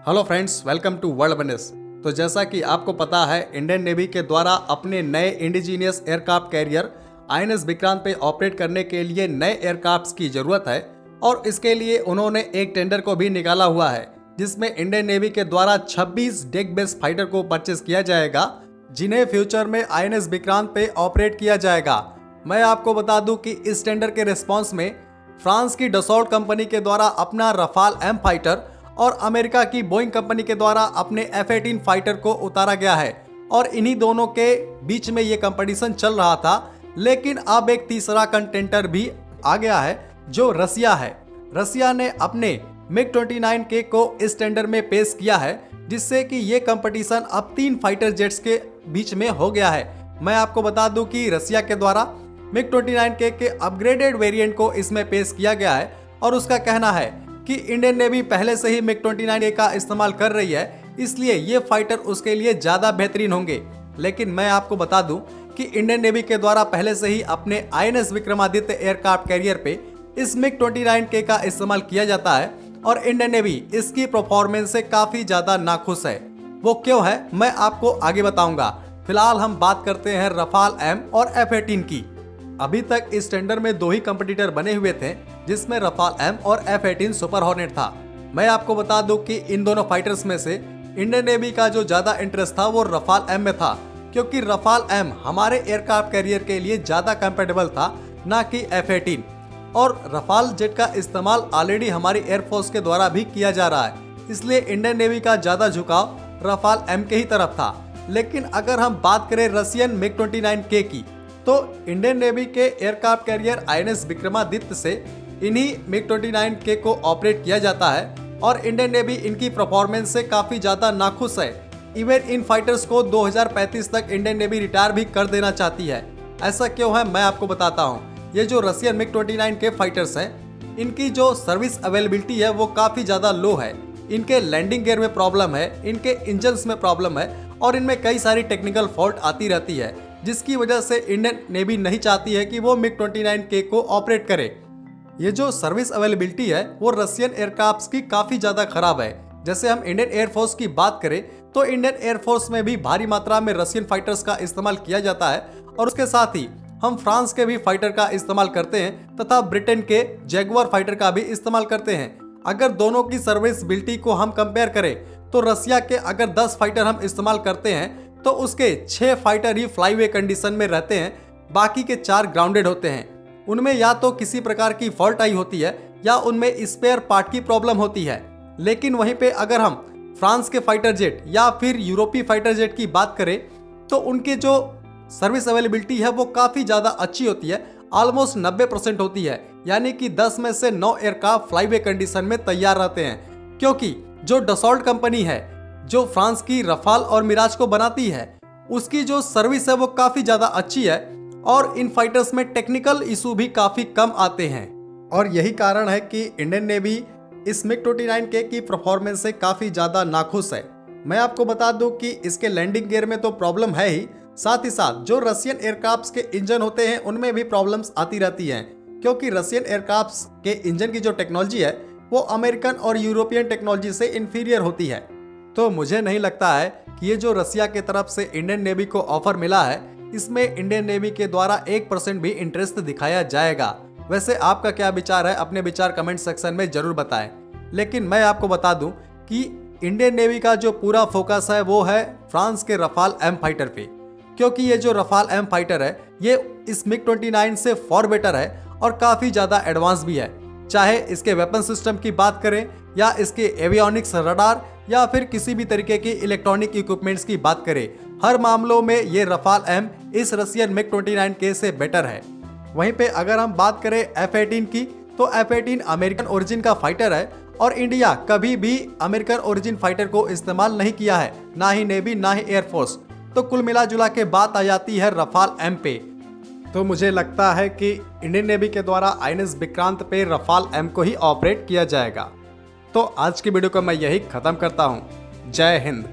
Hello friends, welcome to world business. तो जैसा कि आपको पता है, इंडियन नेवी के द्वारा अपने नए indigenous aircraft carrier INS Vikrant पे ऑपरेट करने के लिए नए एयरक्राफ्ट्स की ज़रूरत है और इसके लिए उन्होंने एक टेंडर को भी निकाला हुआ है जिसमें इंडियन नेवी के द्वारा 26 डेक बेस्ड फाइटर को परचेस किया जाएगा जिन्हें फ्यूचर में आईएनएस विक्रांत पे ऑपरेट किया जाएगा। मैं आपको बता दूं कि इस टेंडर के रिस्पॉन्स में फ्रांस की डसॉल्ट कंपनी के द्वारा अपना रफाल एम फाइटर और अमेरिका की बोइंग कंपनी के द्वारा अपने F-18 फाइटर को उतारा गया है और इन्हीं दोनों के बीच में ये कंपटीशन चल रहा था। लेकिन अब एक तीसरा कंटेंटर भी आ गया है जो रसिया है। रसिया ने अपने MiG-29K को इस टेंडर में पेश किया है जिससे कि ये कंपटीशन अब 3 फाइटर जेट्स के बीच में हो गया है। मैं आपको बता दूं कि रसिया के द्वारा MiG-29K के अपग्रेडेड वेरिएंट को इसमें पेश किया गया है और उसका कहना है कि इंडियन नेवी पहले से ही MiG-29K का इस्तेमाल कर रही है, इसलिए ये फाइटर उसके लिए ज़्यादा बेहतरीन होंगे। लेकिन मैं आपको बता दूं कि इंडियन नेवी के द्वारा पहले से ही अपने आईएनएस विक्रमादित्य एयरक्राफ्ट कैरियर पे इस MiG-29K का इस्तेमाल किया जाता है और इंडियन नेवी इसकी परफॉर्मेंस से काफ़ी ज़्यादा नाखुश है। वो क्यों है, मैं आपको आगे बताऊँगा। फिलहाल हम बात करते हैं रफाल एम और F-18 की। अभी तक इस टेंडर में 2 ही कंपटीटर बने हुए थे जिसमें रफाल एम और F-18 सुपर हॉर्नेट था। मैं आपको बता दूं कि इन दोनों फाइटर्स में से इंडियन नेवी का जो ज़्यादा इंटरेस्ट था वो रफाल एम में था, क्योंकि रफाल एम हमारे एयरक्राफ्ट कैरियर के लिए ज़्यादा कंफर्टेबल था ना कि F-18। और रफाल जेट का इस्तेमाल ऑलरेडी हमारी एयरफोर्स के द्वारा भी किया जा रहा है, इसलिए इंडियन नेवी का ज़्यादा झुकाव रफाल एम के ही तरफ था। लेकिन अगर हम बात करें रशियन MiG-29K की, तो इंडियन नेवी के एयरक्राफ्ट कैरियर आईएनएस विक्रमादित्य से इन्हीं MiG-29K को ऑपरेट किया जाता है और इंडियन नेवी इनकी परफॉर्मेंस से काफ़ी ज़्यादा नाखुश है। इवन इन फाइटर्स को 2035 तक इंडियन नेवी रिटायर भी कर देना चाहती है। ऐसा क्यों है, मैं आपको बताता हूँ। ये जो रशियन MiG-29K फाइटर्स हैं, इनकी जो सर्विस अवेलेबिलिटी है वो काफ़ी ज़्यादा लो है। इनके लैंडिंग गियर में प्रॉब्लम है, इनके इंजन्स में प्रॉब्लम है और इनमें कई सारी टेक्निकल फॉल्ट आती रहती है, जिसकी वजह से इंडियन नेवी नहीं चाहती है कि वो MiG-29K को ऑपरेट करे। ये जो सर्विस अवेलेबिलिटी है वो रशियन एयरक्राफ्ट्स की काफ़ी ज़्यादा खराब है। जैसे हम इंडियन एयरफोर्स की बात करें तो इंडियन एयरफोर्स में भी भारी मात्रा में रशियन फाइटर्स का इस्तेमाल किया जाता है और उसके साथ ही हम फ्रांस के भी फाइटर का इस्तेमाल करते हैं तथा ब्रिटेन के जैगुआर फाइटर का भी इस्तेमाल करते हैं। अगर दोनों की सर्विसबिलिटी को हम कंपेयर करें तो रसिया के अगर 10 फाइटर हम इस्तेमाल करते हैं तो उसके 6 फाइटर ही फ्लाईवे कंडीशन में रहते हैं, बाकी के 4 ग्राउंडेड होते हैं। उनमें या तो किसी प्रकार की फॉल्ट आई होती है या उनमें स्पेयर पार्ट की प्रॉब्लम होती है। लेकिन वहीं पे अगर हम फ्रांस के फाइटर जेट या फिर यूरोपीय फाइटर जेट की बात करें तो उनकी जो सर्विस अवेलेबिलिटी है वो काफ़ी ज़्यादा अच्छी होती है, ऑलमोस्ट 90% होती है। यानी कि 10 में से 9 एयरक्राफ्ट फ्लाईवे कंडीशन में तैयार रहते हैं, क्योंकि जो डसॉल्ट कंपनी है जो फ्रांस की रफाल और मिराज को बनाती है, उसकी जो सर्विस है वो काफ़ी ज़्यादा अच्छी है और इन फाइटर्स में टेक्निकल इशू भी काफ़ी कम आते हैं। और यही कारण है कि इंडियन नेवी इस MiG-29K की परफॉर्मेंस से काफ़ी ज़्यादा नाखुश है। मैं आपको बता दूं कि इसके लैंडिंग गियर में तो प्रॉब्लम है ही, साथ ही साथ जो रशियन एयरक्राफ्ट्स के इंजन होते हैं उनमें भी प्रॉब्लम्स आती रहती हैं, क्योंकि रशियन एयरक्राफ्ट्स के इंजन की जो टेक्नोलॉजी है वो अमेरिकन और यूरोपियन टेक्नोलॉजी से इन्फीरियर होती है। तो मुझे नहीं लगता है कि ये जो रसिया के तरफ से इंडियन नेवी को ऑफर मिला है इसमें इंडियन नेवी के द्वारा 1% भी इंटरेस्ट दिखाया जाएगा। वैसे आपका क्या विचार है, अपने विचार कमेंट सेक्शन में जरूर बताएं। लेकिन मैं आपको बता दूं कि इंडियन नेवी का जो पूरा फोकस है वो है फ्रांस के रफाल एम फाइटर पे, क्योंकि ये जो रफाल एम फाइटर है ये इस MiG-29 से फॉर बेटर है और काफ़ी ज़्यादा एडवांस भी है। चाहे इसके वेपन सिस्टम की बात करें या इसके एवियोनिक्स रडार या फिर किसी भी तरीके की इलेक्ट्रॉनिक इक्विपमेंट्स की बात करें, हर मामलों में ये रफाल एम इस रशियन MiG-29K से बेटर है। वहीं पे अगर हम बात करें F-18 की, तो F-18 अमेरिकन ओरिजिन का फाइटर है और इंडिया कभी भी अमेरिकन ओरिजिन फाइटर को इस्तेमाल नहीं किया है, ना ही नेवी ना ही एयरफोर्स। तो कुल मिला जुला के बात आ जाती है रफाल एम पे। तो मुझे लगता है कि इंडियन नेवी के द्वारा आईएनएस विक्रांत पे रफाल एम को ही ऑपरेट किया जाएगा। तो आज की वीडियो को मैं यही ख़त्म करता हूँ। जय हिंद।